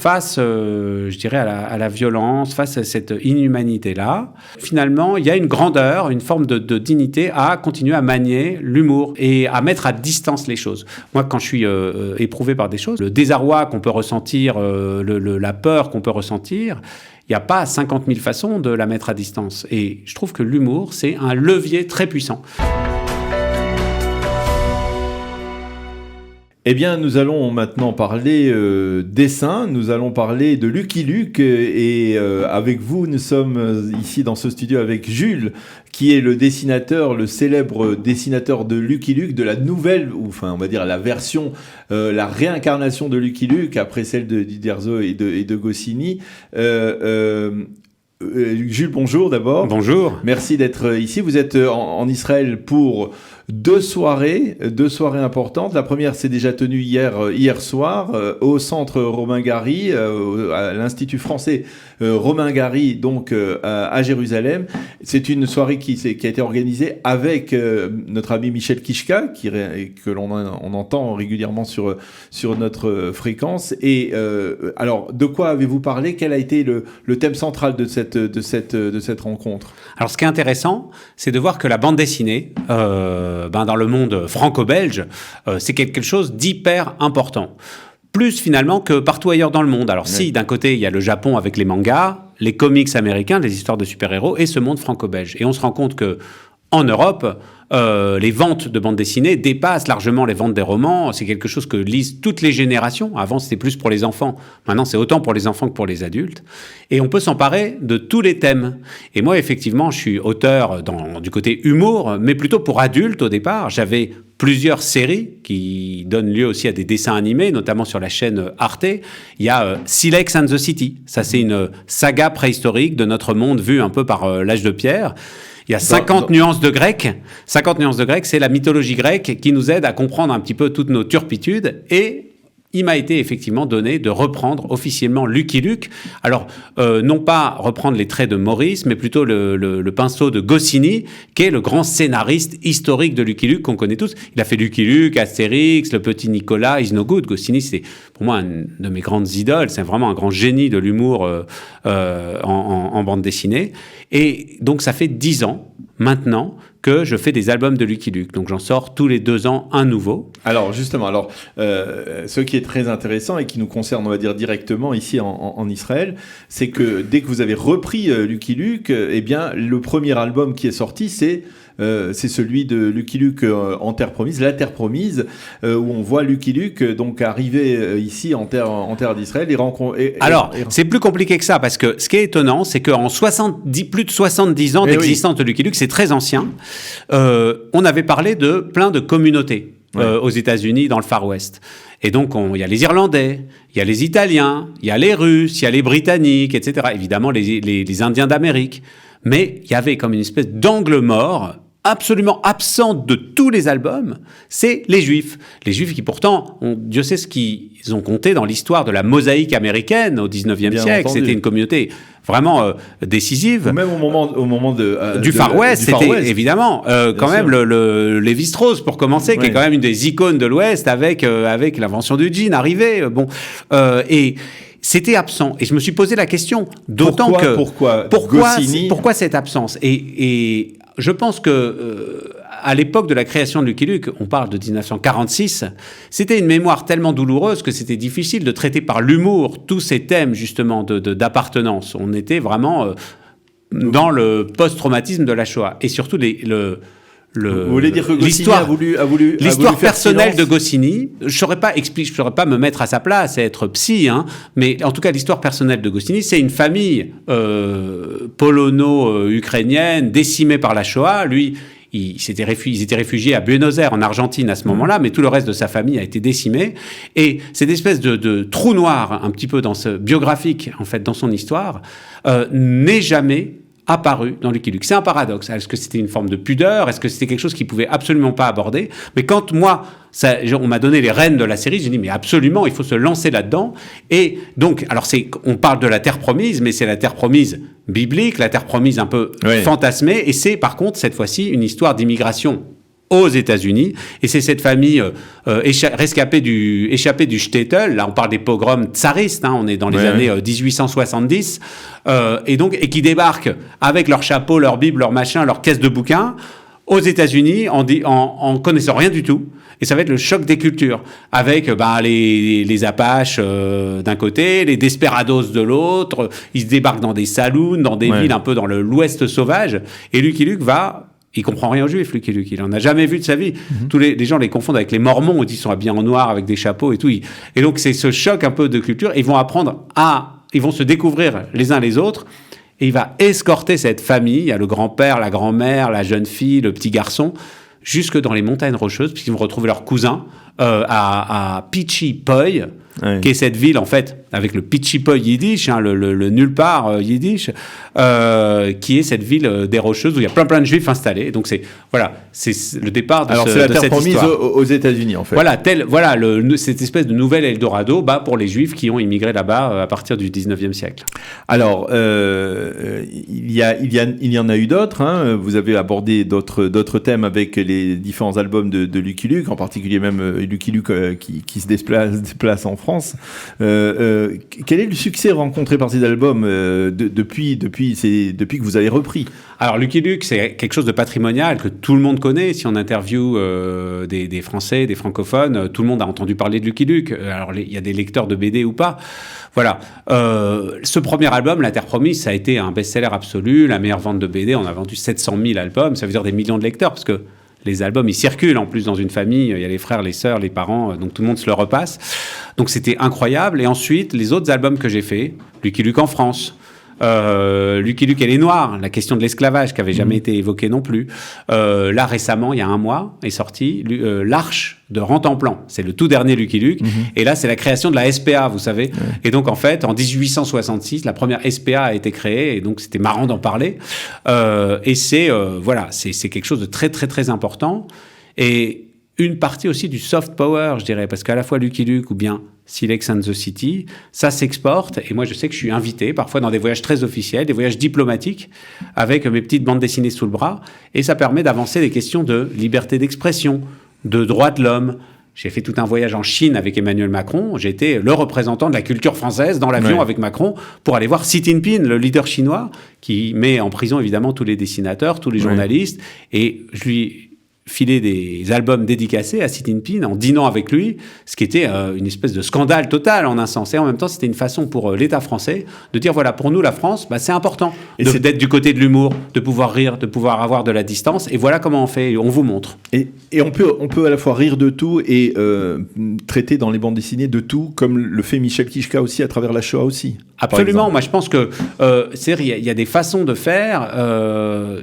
Face, je dirais, à la violence, face à cette inhumanité-là, finalement, il y a une grandeur, une forme de dignité à continuer à manier l'humour et à mettre à distance les choses. Moi, quand je suis éprouvé par des choses, le désarroi qu'on peut ressentir, la peur qu'on peut ressentir, il n'y a pas 50 000 façons de la mettre à distance. Et je trouve que l'humour, c'est un levier très puissant. Eh bien, nous allons maintenant parler dessin, nous allons parler de Lucky Luke et avec vous, nous sommes ici dans ce studio avec Jules, qui est le dessinateur, le célèbre dessinateur de Lucky Luke, de la nouvelle, ou enfin on va dire la version, la réincarnation de Lucky Luke après celle de Uderzo et de Goscinny. Jules, bonjour d'abord. Bonjour. Merci d'être ici. Vous êtes en Israël pour deux soirées importantes. La première s'est déjà tenue hier soir au centre Romain Gary, à l'Institut français Romain Gary, donc à Jérusalem. C'est une soirée qui a été organisée avec notre ami Michel Kishka, que l'on entend régulièrement sur notre fréquence. Et alors, de quoi avez-vous parlé? Quel a été le thème central de cette rencontre? Alors, ce qui est intéressant, c'est de voir que la bande dessinée, dans le monde franco-belge, c'est quelque chose d'hyper important. Plus finalement que partout ailleurs dans le monde. Alors si, d'un côté, il y a le Japon avec les mangas, les comics américains, les histoires de super-héros, et ce monde franco-belge. Et on se rend compte que en Europe, les ventes de bandes dessinées dépassent largement les ventes des romans. C'est quelque chose que lisent toutes les générations. Avant, c'était plus pour les enfants. Maintenant, c'est autant pour les enfants que pour les adultes. Et on peut s'emparer de tous les thèmes. Et moi, effectivement, je suis auteur du côté humour, mais plutôt pour adultes au départ. J'avais plusieurs séries qui donnent lieu aussi à des dessins animés, notamment sur la chaîne Arte. Il y a Silex and the City. Ça, c'est une saga préhistorique de notre monde vu un peu par l'âge de pierre. Il y a 50 nuances de grec. 50 nuances de grec, c'est la mythologie grecque qui nous aide à comprendre un petit peu toutes nos turpitudes. Et il m'a été effectivement donné de reprendre officiellement Lucky Luke. Alors, non pas reprendre les traits de Maurice, mais plutôt le pinceau de Goscinny, qui est le grand scénariste historique de Lucky Luke qu'on connaît tous. Il a fait Lucky Luke, Astérix, Le Petit Nicolas, Is No Good. Goscinny, c'est pour moi un de mes grandes idoles. C'est vraiment un grand génie de l'humour en bande dessinée. Et donc, ça fait 10 ans maintenant que je fais des albums de Lucky Luke. Donc, j'en sors tous les 2 ans un nouveau. Alors, justement, ce qui est très intéressant et qui nous concerne, on va dire, directement ici en Israël, c'est que dès que vous avez repris Lucky Luke, eh bien, le premier album qui est sorti, c'est celui de Lucky Luke en Terre Promise, La Terre Promise, où on voit Lucky Luke donc arriver ici en terre d'Israël Alors, c'est plus compliqué que ça, parce que ce qui est étonnant, c'est qu'en plus de 70 ans d'existence de Lucky Luke, c'est très ancien, on avait parlé de plein de communautés aux États-Unis, dans le Far West. Et donc, il y a les Irlandais, il y a les Italiens, il y a les Russes, il y a les Britanniques, etc. Évidemment, les Indiens d'Amérique. Mais il y avait comme une espèce d'angle mort absolument absent de tous les albums, c'est les Juifs. Les Juifs qui pourtant, Dieu sait ce qu'ils ont compté dans l'histoire de la mosaïque américaine au 19e siècle. C'était une communauté vraiment décisive. Même au moment du Far West, c'était évidemment quand même le Lévi-Strauss pour commencer, qui est quand même une des icônes de l'Ouest avec l'invention du jean arrivé. Et c'était absent. Et je me suis posé la question, d'autant pourquoi cette absence? Et je pense que à l'époque de la création de Lucky Luke, on parle de 1946, c'était une mémoire tellement douloureuse que c'était difficile de traiter par l'humour tous ces thèmes justement d'appartenance. On était vraiment dans le post-traumatisme de la Shoah. Et surtout vous voulez dire que Goscinny a voulu l'histoire personnelle silence. de Goscinny, je saurais pas me mettre à sa place et être psy, mais en tout cas l'histoire personnelle de Goscinny, c'est une famille polono-ukrainienne décimée par la Shoah. Lui, ils étaient réfugiés à Buenos Aires en Argentine à ce moment-là, mais tout le reste de sa famille a été décimé. Et cette espèce de trou noir un petit peu biographique en fait dans son histoire n'est jamais apparu dans Lucky Luke. C'est un paradoxe. Est-ce que c'était une forme de pudeur? Est-ce que c'était quelque chose qu'il pouvait absolument pas aborder? Mais quand on m'a donné les rênes de la série, j'ai dit mais absolument, il faut se lancer là-dedans. Et donc, on parle de la Terre Promise, mais c'est la Terre Promise biblique, la Terre Promise un peu fantasmée, et c'est par contre cette fois-ci une histoire d'immigration aux États-Unis, et c'est cette famille échappée du shtetl. Là, on parle des pogroms tsaristes, on est dans les années 1870, et qui débarquent avec leur chapeau, leur bible, leur machin, leur caisse de bouquins aux États-Unis en connaissant rien du tout. Et ça va être le choc des cultures, avec les Apaches d'un côté, les Desperados de l'autre. Ils se débarquent dans des saloons, dans des villes un peu dans l'ouest sauvage. Et Lucky Luke il comprend rien aux Juifs, Lucky Luke. Il en a jamais vu de sa vie. Tous les gens les confondent avec les Mormons, ils sont habillés en noir avec des chapeaux et tout. Et donc c'est ce choc un peu de culture. Ils vont se découvrir les uns les autres. Et il va escorter cette famille, il y a le grand-père, la grand-mère, la jeune fille, le petit garçon, jusque dans les montagnes rocheuses, puisqu'ils vont retrouver leur cousin à Pichipoy, qui est cette ville, en fait, avec le Pichipoy yiddish, le nulle part yiddish, qui est cette ville des Rocheuses où il y a plein de Juifs installés. Et donc, c'est le départ de cette histoire. Alors, c'est la terre promise aux États-Unis, en fait. Cette espèce de nouvel Eldorado pour les Juifs qui ont immigré là-bas à partir du 19e siècle. Alors, il y en a eu d'autres. Vous avez abordé d'autres thèmes avec les différents albums de Lucky Luke, en particulier même Lucky Luke qui se déplace en France. Quel est le succès rencontré par ces albums depuis que vous avez repris? Alors, Lucky Luke, c'est quelque chose de patrimonial que tout le monde connaît. Si on interviewe des Français, des francophones, tout le monde a entendu parler de Lucky Luke. Alors, il y a des lecteurs de BD ou pas. Voilà. Ce premier album, La Terre Promise, ça a été un best-seller absolu. La meilleure vente de BD, on a vendu 700 000 albums. Ça veut dire des millions de lecteurs, parce que les albums, ils circulent en plus dans une famille. Il y a les frères, les sœurs, les parents, donc tout le monde se le repasse. Donc c'était incroyable. Et ensuite, les autres albums que j'ai faits, Lucky Luke en France, Lucky Luke et les Noirs, la question de l'esclavage qui avait jamais été évoquée non plus. Là récemment, il y a un mois, est sorti l'Arche de Rantanplan. C'est le tout dernier Lucky Luke. Et là, c'est la création de la SPA, vous savez. Et donc, en fait, en 1866, la première SPA a été créée. Et donc, c'était marrant d'en parler. Et c'est quelque chose de très, très, très important. Et une partie aussi du soft power, je dirais, parce qu'à la fois Lucky Luke ou bien Silex and the City, ça s'exporte. Et moi, je sais que je suis invité parfois dans des voyages très officiels, des voyages diplomatiques, avec mes petites bandes dessinées sous le bras. Et ça permet d'avancer les questions de liberté d'expression, de droits de l'homme. J'ai fait tout un voyage en Chine avec Emmanuel Macron. J'ai été le représentant de la culture française dans l'avion avec Macron pour aller voir Xi Jinping, le leader chinois, qui met en prison évidemment tous les dessinateurs, tous les journalistes. Et je lui filer des albums dédicacés à Xi Jinping en dînant avec lui, ce qui était une espèce de scandale total en un sens. Et en même temps, c'était une façon pour l'État français de dire, voilà, pour nous, la France, c'est important d'être du côté de l'humour, de pouvoir rire, de pouvoir avoir de la distance. Et voilà comment on fait, on vous montre. Et on peut à la fois rire de tout et traiter dans les bandes dessinées de tout, comme le fait Michel Kichka aussi à travers la Shoah aussi. Absolument. Moi, je pense que il y a des façons de faire.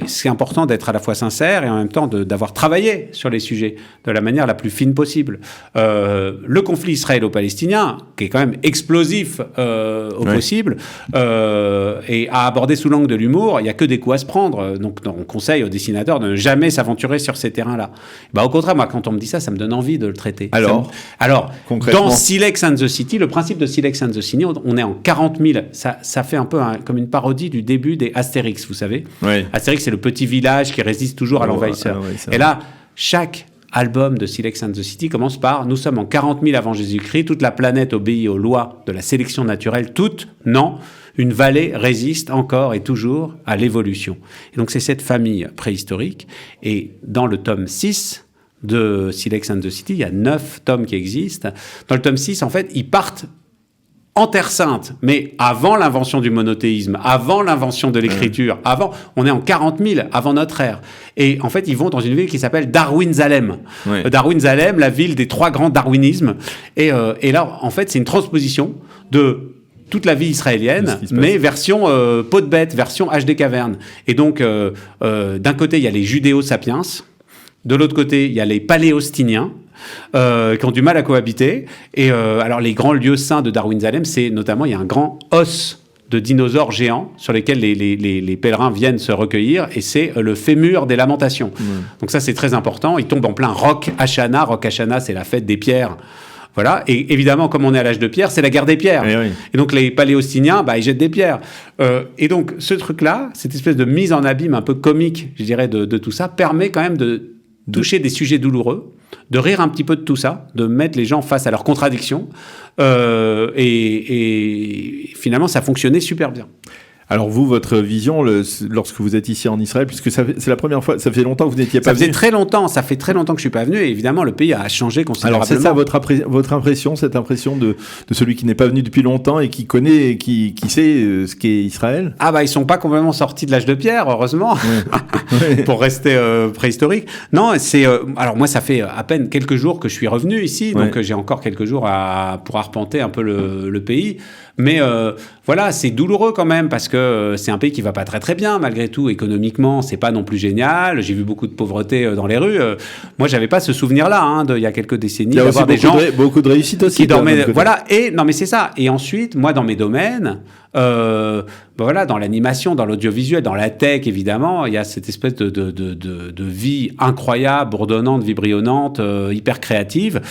C'est important d'être à la fois sincère et en même temps d'avoir travaillé sur les sujets de la manière la plus fine possible. Le conflit israélo-palestinien, qui est quand même explosif au possible, et à aborder sous l'angle de l'humour, il n'y a que des coups à se prendre. Donc, on conseille aux dessinateurs de ne jamais s'aventurer sur ces terrains-là. Au contraire, moi, quand on me dit ça, ça me donne envie de le traiter. Alors dans Silex and the City, le principe de Silex and the City, on est en 40 000. Ça fait un peu comme une parodie du début des Astérix, vous savez. Astérix, c'est le petit village qui résiste toujours à l'envahisseur. Et là, chaque album de Silex and the City commence par « Nous sommes en 40 000 avant Jésus-Christ, toute la planète obéit aux lois de la sélection naturelle, toute, non, une vallée résiste encore et toujours à l'évolution. » Et donc, c'est cette famille préhistorique. Et dans le tome 6 de Silex and the City, il y a 9 tomes qui existent. Dans le tome 6, en fait, ils partent en Terre Sainte, mais avant l'invention du monothéisme, avant l'invention de l'écriture, on est en 40 000 avant notre ère. Et en fait, ils vont dans une ville qui s'appelle Darwinzalem. Darwinzalem, la ville des 3 grands darwinismes. Et là, en fait, c'est une transposition de toute la vie israélienne, mais version peau de bête, version Âge des cavernes. Et donc, d'un côté, il y a les judéo-sapiens, de l'autre côté, il y a les paléostiniens, qui ont du mal à cohabiter. Et alors, les grands lieux saints de Darwinzalem, c'est notamment, il y a un grand os de dinosaures géants sur lesquels les pèlerins viennent se recueillir, et c'est le fémur des lamentations. Donc ça, c'est très important. Ils tombent en plein Rosh Hashanah. Rosh Hashanah, c'est la fête des pierres. Voilà. Et évidemment, comme on est à l'âge de pierre, c'est la guerre des pierres. Et donc, les paléostiniens, ils jettent des pierres. Et donc, ce truc-là, cette espèce de mise en abîme un peu comique, je dirais, de tout ça, permet quand même toucher des sujets douloureux, de rire un petit peu de tout ça, de mettre les gens face à leurs contradictions. Et finalement, ça fonctionnait super bien. Alors vous, votre vision, lorsque vous êtes ici en Israël, puisque c'est la première fois, ça fait longtemps que vous n'étiez pas venu. Ça fait très longtemps que je suis pas venu, et évidemment le pays a changé considérablement. Alors c'est ça votre impression, cette impression de celui qui n'est pas venu depuis longtemps et qui connaît, et qui sait ce qu'est Israël. Ah bah ils sont pas complètement sortis de l'âge de pierre, heureusement, pour rester préhistorique. Non, alors moi ça fait à peine quelques jours que je suis revenu ici, donc j'ai encore quelques jours pour arpenter un peu le pays. Mais voilà, c'est douloureux quand même parce que c'est un pays qui va pas très très bien malgré tout. Économiquement, c'est pas non plus génial. J'ai vu beaucoup de pauvreté dans les rues. Moi, j'avais pas ce souvenir-là il y a quelques décennies. Il y a aussi beaucoup de réussite aussi. Qui dormaient. Voilà. Et non, mais c'est ça. Et ensuite, moi, dans mes domaines, voilà, dans l'animation, dans l'audiovisuel, dans la tech, évidemment, il y a cette espèce de vie incroyable, bourdonnante, vibrionnante, hyper créative.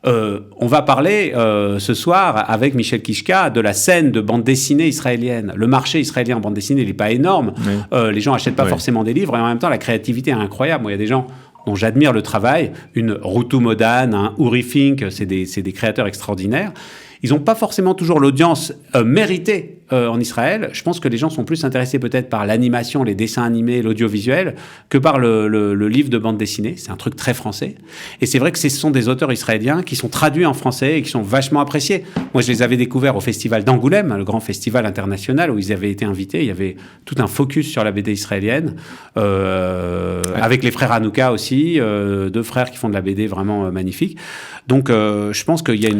On va parler ce soir avec Michel Kishka de la scène de bande dessinée israélienne. Le marché israélien en bande dessinée, il n'est pas énorme. Les gens n'achètent pas forcément des livres et en même temps, la créativité est incroyable. Moi, il y a des gens dont j'admire le travail, une Rutu Modan, un Uri Fink, c'est des créateurs extraordinaires. Ils n'ont pas forcément toujours l'audience méritée en Israël. Je pense que les gens sont plus intéressés peut-être par l'animation, les dessins animés, l'audiovisuel, que par le livre de bande dessinée. C'est un truc très français. Et c'est vrai que ce sont des auteurs israéliens qui sont traduits en français et qui sont vachement appréciés. Moi, je les avais découverts au festival d'Angoulême, le grand festival international où ils avaient été invités. Il y avait tout un focus sur la BD israélienne, avec les frères Hanouka aussi, deux frères qui font de la BD vraiment magnifique. Donc, je pense qu'il y a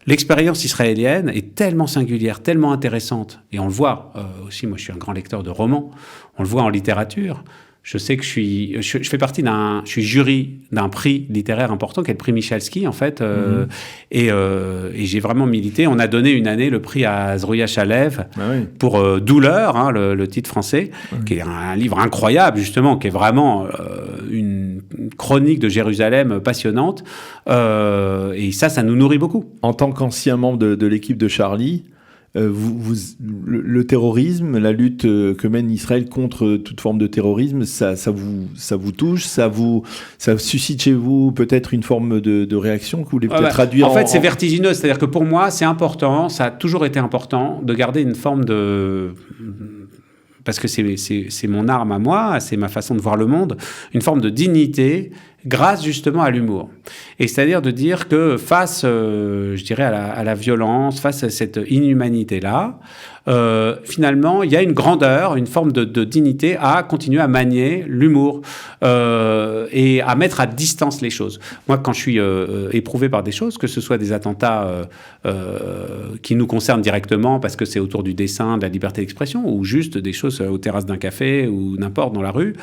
l'expérience israélienne est tellement singulière, tellement intéressante, et on le voit aussi, moi je suis un grand lecteur de romans, on le voit en littérature. Je sais que je suis jury d'un prix littéraire important, qui est le prix Michalski, en fait, et j'ai vraiment milité. On a donné une année le prix à Zrouya Chalev pour Douleur, le titre français, qui est un livre incroyable, justement, qui est vraiment une chronique de Jérusalem passionnante, et ça nous nourrit beaucoup. En tant qu'ancien membre de l'équipe de Charlie, le terrorisme, la lutte que mène Israël contre toute forme de terrorisme, ça vous touche, ça suscite chez vous peut-être une forme de réaction que vous voulez peut-être traduire. En fait, c'est vertigineux. C'est-à-dire que pour moi, c'est important, ça a toujours été important de garder une forme de... Parce que c'est mon arme à moi, c'est ma façon de voir le monde, une forme de dignité grâce justement à l'humour. Et c'est-à-dire de dire que face, je dirais, à la violence, face à cette inhumanité-là, finalement, il y a une grandeur, une forme de dignité à continuer à manier l'humour et à mettre à distance les choses. Moi, quand je suis éprouvé par des choses, que ce soit des attentats qui nous concernent directement parce que c'est autour du dessin, de la liberté d'expression, ou juste des choses aux terrasses d'un café ou n'importe dans la rue,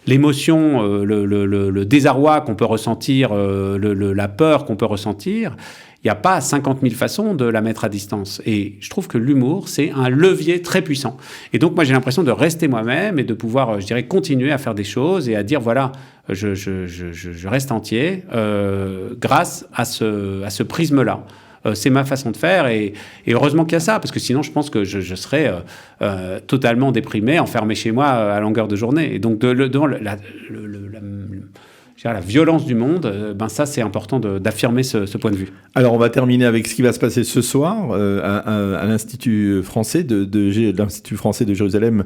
l'émotion, le désarroi qu'on peut ressentir, la peur qu'on peut ressentir, il n'y a pas 50 000 façons de la mettre à distance. Et je trouve que l'humour, c'est un levier très puissant. Et donc, moi, j'ai l'impression de rester moi-même et de pouvoir, je dirais, continuer à faire des choses et à dire, voilà, je reste entier grâce à ce prisme-là. C'est ma façon de faire et heureusement qu'il y a ça, parce que sinon, je pense que je serais totalement déprimé, enfermé chez moi à longueur de journée. Et donc, devant la violence du monde, ça, c'est important d'affirmer ce point de vue. Alors, on va terminer avec ce qui va se passer ce soir à l'Institut français de l'Institut français de Jérusalem,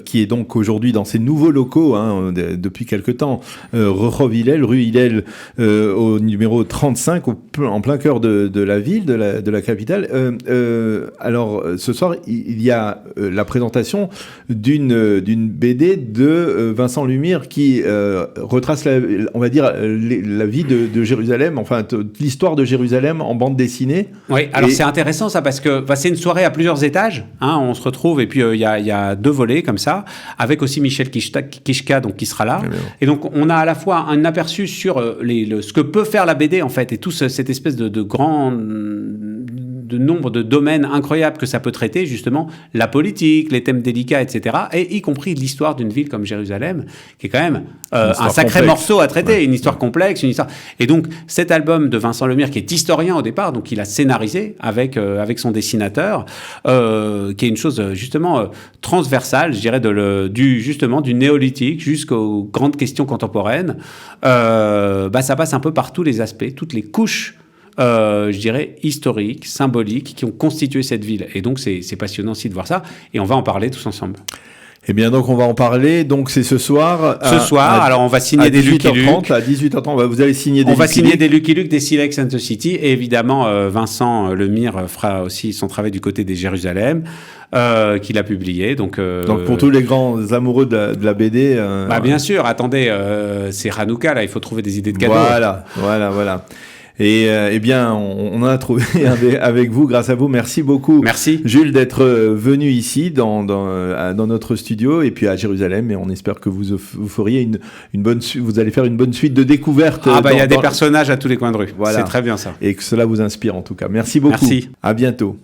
qui est donc aujourd'hui dans ses nouveaux locaux depuis quelque temps, rue Hillel, au numéro 35, en plein cœur de la ville, de la capitale. Alors, ce soir, il y a la présentation d'une BD de Vincent Lemire qui retrace on va dire la vie de Jérusalem, enfin l'histoire de Jérusalem en bande dessinée. Oui, alors c'est intéressant ça parce que c'est une soirée à plusieurs étages. On se retrouve et puis il y a deux volets comme ça, avec aussi Michel Kishka donc qui sera là. Et donc on a à la fois un aperçu sur ce que peut faire la BD en fait et tout cette espèce de de nombre de domaines incroyables que ça peut traiter, justement, la politique, les thèmes délicats, etc., et y compris l'histoire d'une ville comme Jérusalem, qui est quand même un sacré complexe. morceau à traiter, une histoire complexe, une histoire... Et donc, cet album de Vincent Lemire, qui est historien au départ, donc il a scénarisé avec son dessinateur, qui est une chose, justement, transversale, je dirais, justement, du néolithique jusqu'aux grandes questions contemporaines. Ça passe un peu par tous les aspects, toutes les couches, je dirais, historiques, symboliques, qui ont constitué cette ville. Et donc, c'est passionnant aussi de voir ça. Et on va en parler tous ensemble. Eh bien, donc, on va en parler. Donc, c'est ce soir. Alors, on va signer des Lucky Luke. À 18h30, vous allez signer des Lucky Luke. On va signer des Lucky Luke, des Silex and the City. Et évidemment, Vincent Lemire fera aussi son travail du côté des Jérusalem, qu'il a publié. Donc, pour tous les grands amoureux de la BD. Bien sûr, attendez, c'est Hanouka, là, il faut trouver des idées de cadeaux. Voilà. Et bien, on en a trouvé avec vous, grâce à vous. Merci beaucoup. Merci. Jules, d'être venu ici dans notre studio et puis à Jérusalem. Et on espère que vous feriez vous allez faire une bonne suite de découvertes. Il y a des personnages à tous les coins de rue. Voilà. C'est très bien ça. Et que cela vous inspire en tout cas. Merci beaucoup. Merci. À bientôt.